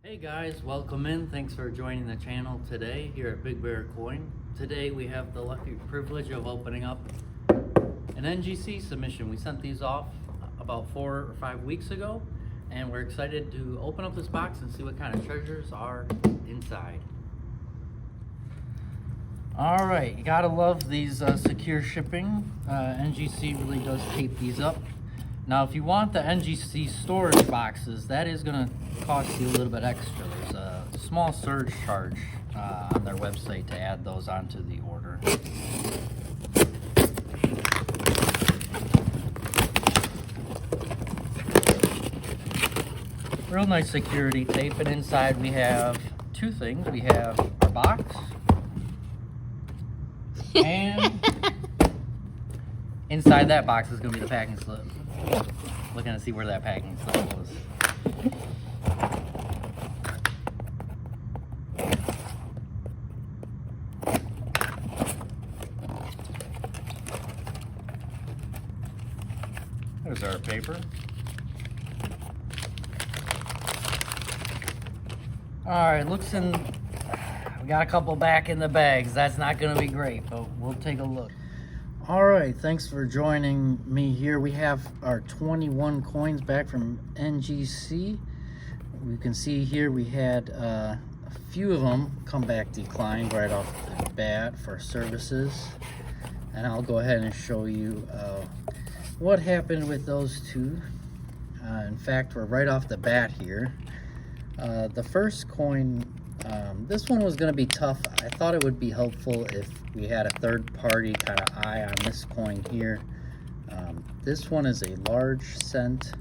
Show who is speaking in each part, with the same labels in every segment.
Speaker 1: Hey guys, welcome in. Thanks for joining the channel today here at Big Bear Coin. Today we have the lucky privilege of opening up an NGC submission. We sent these off about 4 or 5 weeks ago, and we're excited to open up this box and see what kind of treasures are inside. All right, you gotta love these secure shipping. NGC really does tape these up. Now, if you want the NGC storage boxes, that is going to cost you a little bit extra. There's a small surge charge on their website to add those onto the order. Real nice security tape, and inside we have two things. We have our box, and inside that box is going to be the packing slip. Looking to see where that packing slip was. There's our paper. Alright, looks in. We got a couple back in the bags. That's not going to be great, but we'll take a look. All right, thanks for joining me here. We have our 21 coins back from NGC. We can see here we had a few of them come back declined right off the bat for services. And I'll go ahead and show you what happened with those two. In fact, we're right off the bat here. The first coin, this one was going to be tough. I thought it would be helpful if we had a third-party kind of eye on this coin here. This one is a large cent,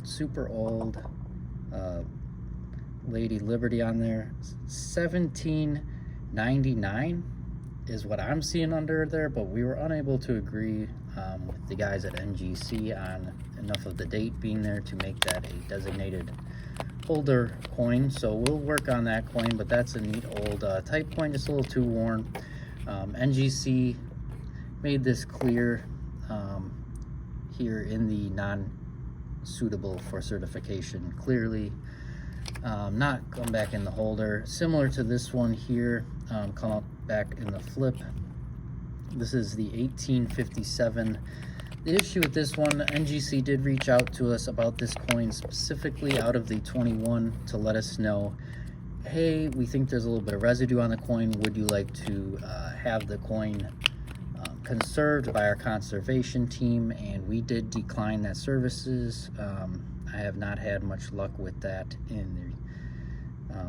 Speaker 1: super old Lady Liberty on there. 1799 is what I'm seeing under there, but we were unable to agree with the guys at NGC on enough of the date being there to make that a designated older coin, so we'll work on that coin. But that's a neat old type coin, just a little too worn. NGC made this clear here in the non-suitable for certification, clearly not come back in the holder, similar to this one here, come up back in the flip. This is the 1857. The issue with this one, NGC did reach out to us about this coin specifically out of the 21 to let us know, hey, we think there's a little bit of residue on the coin. Would you like to have the coin conserved by our conservation team? And we did decline that services. I have not had much luck with that in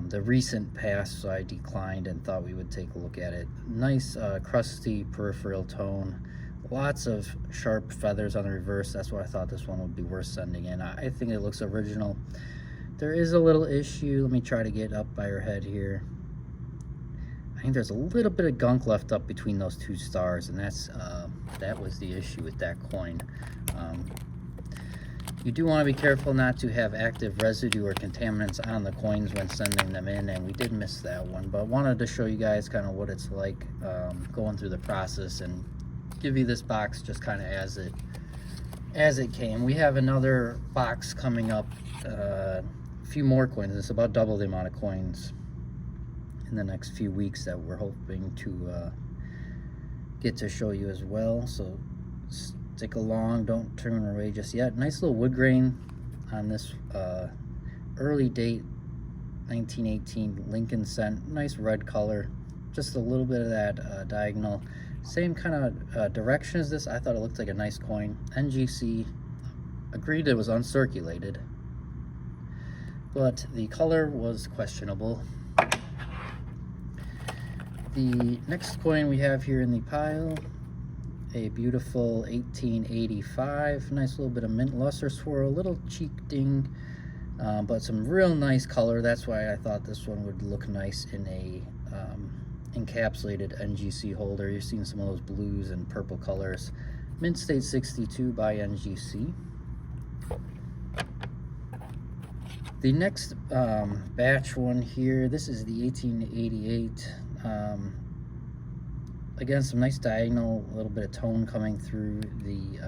Speaker 1: the recent past, so I declined and thought we would take a look at it. Nice crusty peripheral tone. Lots of sharp feathers on the reverse. That's why I thought this one would be worth sending in. I think it looks original. There is a little issue. Let me try to get up by her head here. I think there's a little bit of gunk left up between those two stars, and that was the issue with that coin. You do want to be careful not to have active residue or contaminants on the coins when sending them in, and we did miss that one, but wanted to show you guys kind of what it's like going through the process and give you this box just kind of as it came. We have another box coming up, a few more coins. It's about double the amount of coins in the next few weeks that we're hoping to get to show you as well, so stick along, don't turn away just yet. Nice little wood grain on this early date 1918 Lincoln cent. Nice red color, just a little bit of that diagonal. Same kind of direction as this. I thought it looked like a nice coin. NGC agreed it was uncirculated, but the color was questionable. The next coin we have here in the pile, a beautiful 1885. Nice little bit of mint luster swirl, little cheek ding, but some real nice color. That's why I thought this one would look nice in a encapsulated NGC holder. You're seeing some of those blues and purple colors. Mint State 62 by NGC. The next batch one here, this is the 1888. Again, some nice diagonal, a little bit of tone coming through the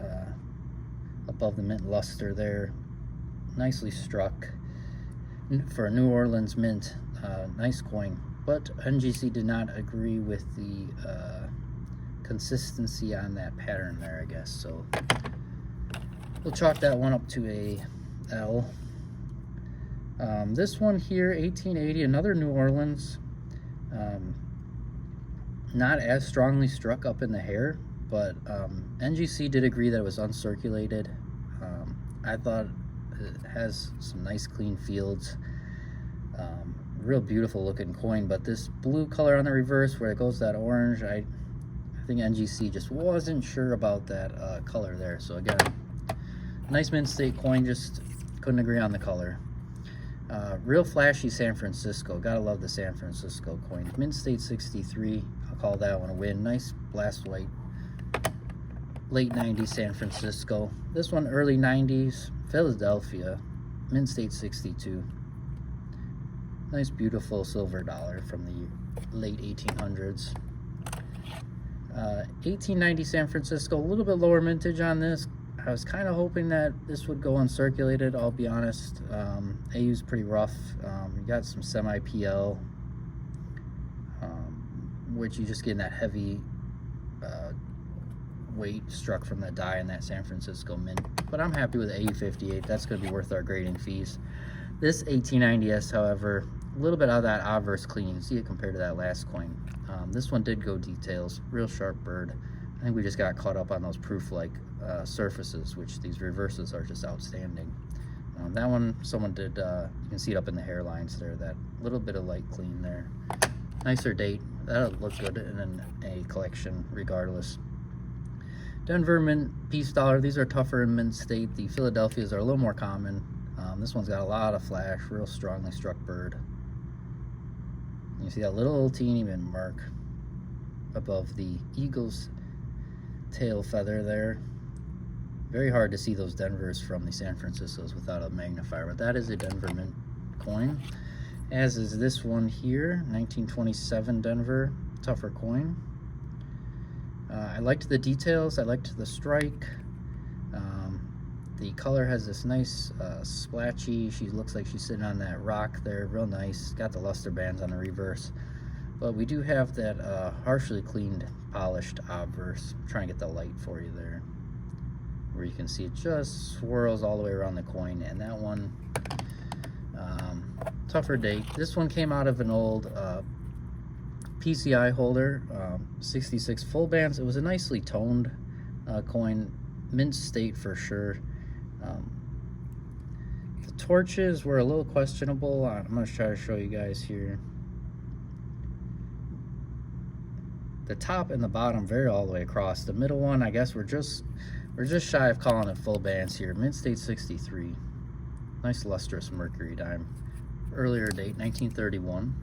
Speaker 1: above the mint luster there. Nicely struck. for a New Orleans mint. Nice coin, but NGC did not agree with the consistency on that pattern there, I guess. So we'll chalk that one up to a L. This one here, 1880, another New Orleans. Not as strongly struck up in the hair, but NGC did agree that it was uncirculated. I thought it has some nice clean fields. Real beautiful looking coin, but this blue color on the reverse where it goes that orange, I think NGC just wasn't sure about that color there. So again, nice mint state coin, just couldn't agree on the color. Real flashy San Francisco, gotta love the San Francisco coin. Mint state 63, I'll call that one a win. Nice blast white, late 90s San Francisco. This one early 90s Philadelphia, mint state 62. Nice beautiful silver dollar from the late 1800s. 1890 San Francisco, a little bit lower mintage on this. I was kind of hoping that this would go uncirculated, I'll be honest. AU's pretty rough. You got some semi-PL, which you just get in that heavy weight struck from the die in that San Francisco mint. But I'm happy with the AU58. That's going to be worth our grading fees. This 1890S, however, a little bit out of that obverse cleaning. You see it compared to that last coin. This one did go details, real sharp bird. I think we just got caught up on those proof-like surfaces, which these reverses are just outstanding. That one, someone did, you can see it up in the hairlines there, that little bit of light clean there. Nicer date, that'll look good in a collection regardless. Denver mint piece dollar, these are tougher in mint state. The Philadelphias are a little more common. This one's got a lot of flash, real strongly struck bird. You see that little teeny mint mark above the eagle's tail feather there. Very hard to see those Denvers from the San Franciscos without a magnifier, but that is a Denver mint coin, as is this one here, 1927 Denver, tougher coin. I liked the details, I liked the strike. The color has this nice splatchy, she looks like she's sitting on that rock there, real nice. Got the luster bands on the reverse. But we do have that harshly cleaned, polished obverse. I'm trying to get the light for you there, where you can see it just swirls all the way around the coin. And that one, tougher date. This one came out of an old PCI holder, 66 full bands. It was a nicely toned coin, mint state for sure. The torches were a little questionable. I'm going to try to show you guys here. The top and the bottom vary all the way across. The middle one, I guess we're just shy of calling it full bands here. Mint state 63. Nice lustrous mercury dime. Earlier date, 1931.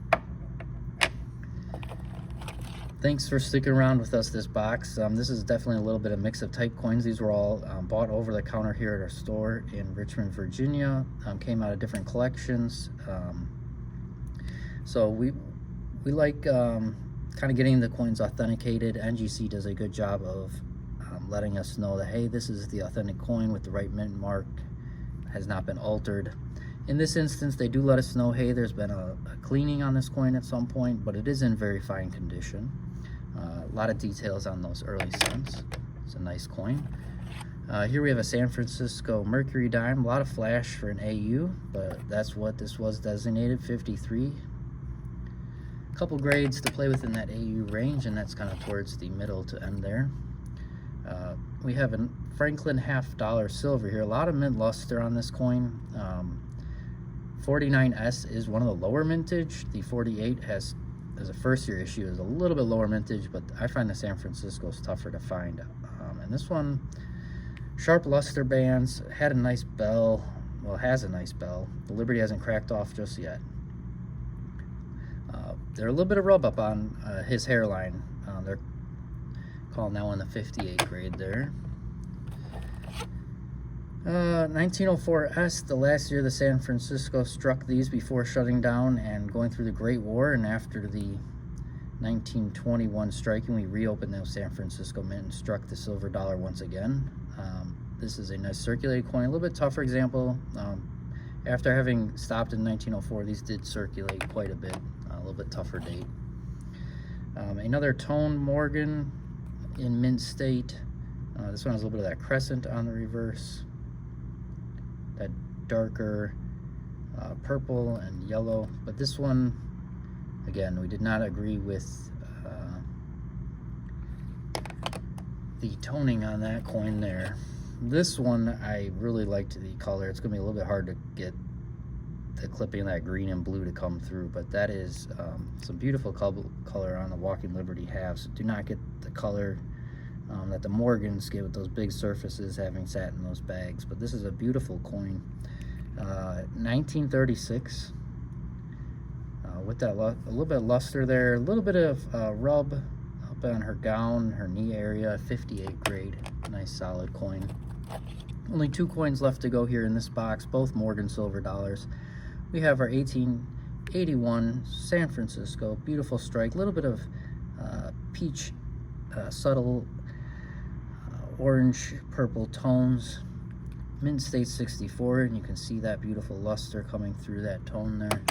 Speaker 1: Thanks for sticking around with us this box. This is definitely a little bit of mix of type coins. These were all bought over the counter here at our store in Richmond, Virginia. Came out of different collections. So we like kind of getting the coins authenticated. NGC does a good job of letting us know that, hey, this is the authentic coin with the right mint mark, has not been altered. In this instance, they do let us know, hey, there's been a cleaning on this coin at some point, but it is in very fine condition. A lot of details on those early cents. It's a nice coin. Here we have a San Francisco mercury dime. A lot of flash for an AU, but that's what this was designated, 53. A couple grades to play within that AU range, and that's kind of towards the middle to end there. We have a Franklin $half silver here. A lot of mint luster on this coin. 49S is one of the lower mintage. The 48 has, as a first year issue, is a little bit lower mintage, but I find the San Francisco's tougher to find. And this one, sharp luster bands, had a nice bell. Well, has a nice bell. The Liberty hasn't cracked off just yet. There's a little bit of rub up on his hairline. They're calling that one the 58 grade there. 1904S, the last year the San Francisco struck these before shutting down and going through the Great War, and after the 1921 striking, we reopened those San Francisco mint and struck the silver dollar once again. This is a nice circulated coin, a little bit tougher example. After having stopped in 1904, these did circulate quite a bit, a little bit tougher date. Another Tone Morgan in mint state. This one has a little bit of that crescent on the reverse, that darker purple and yellow. But this one, again, we did not agree with the toning on that coin there. This one, I really liked the color. It's going to be a little bit hard to get the clipping of that green and blue to come through, but that is some beautiful color on the Walking Liberty halves. Do not get the color that the Morgans get with those big surfaces having sat in those bags, but this is a beautiful coin. 1936 with that a little bit of luster there, a little bit of rub up on her gown, her knee area. 58 grade, nice solid coin. Only 2 coins left to go here in this box, both Morgan silver dollars. We have our 1881 San Francisco, beautiful strike, a little bit of peach, subtle orange purple tones, mint state 64, and you can see that beautiful luster coming through that tone there.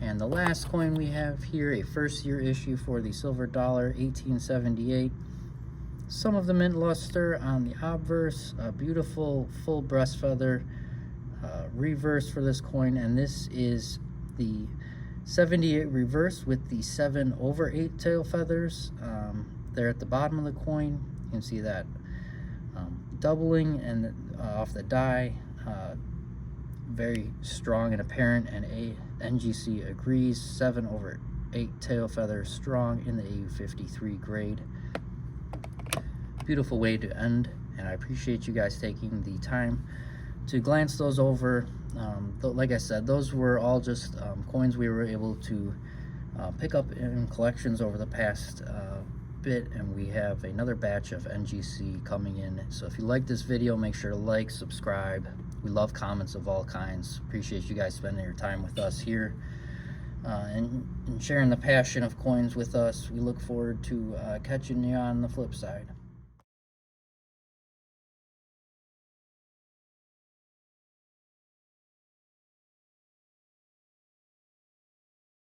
Speaker 1: And the last coin we have here, a first year issue for the silver dollar, 1878. Some of the mint luster on the obverse, a beautiful full breast feather reverse for this coin, and this is the 78 reverse with the 7/8 tail feathers there at the bottom of the coin. You can see that doubling and off the die, very strong and apparent, and NGC agrees. 7/8 tail feathers strong in the AU53 grade. Beautiful way to end, and I appreciate you guys taking the time to glance those over. Like I said, those were all just coins we were able to pick up in collections over the past bit, and we have another batch of NGC coming in. So if you like this video, make sure to like, subscribe. We love comments of all kinds. Appreciate you guys spending your time with us here and sharing the passion of coins with us. We look forward to catching you on the flip side.